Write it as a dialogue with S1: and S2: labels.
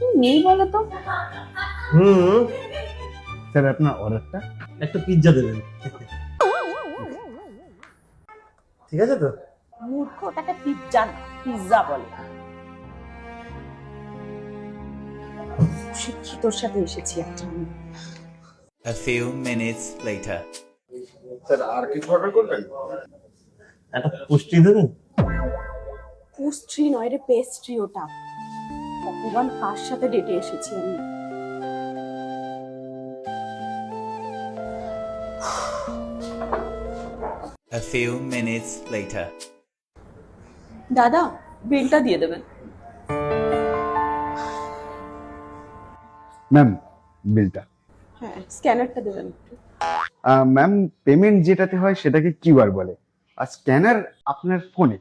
S1: কি নেই বলো তো?
S2: হুম,
S3: স্যার আপনার অর্ডারটা।
S2: একটা পিৎজা দেবেন। ঠিক আছে তো?
S1: মূর্খ, ওটাকে পিৎজা না, পিৎজা বলে। শিক্ষিতর সাথে এসেছি একটা আমি।
S4: A few minutes later.
S3: Sir আর কিছু অর্ডার করবেন?
S2: একটা পুষ্টি দেবেন।
S1: পুস্ট্রি নয় রে, পেস্ট্রি ওটা। ভগবান, কার সাথে ডেটে এসেছি আমি?
S4: A few minutes later.
S1: দাদা, বিলটা দিয়ে দেবেন।
S3: ম্যাম বিলটা।
S1: হ্যাঁ, স্ক্যানারটা দেবেন একটু।
S3: ম্যাম পেমেন্ট যেটাতে হয় সেটাকে কিউআর বলে, আর স্ক্যানার আপনার ফোনে।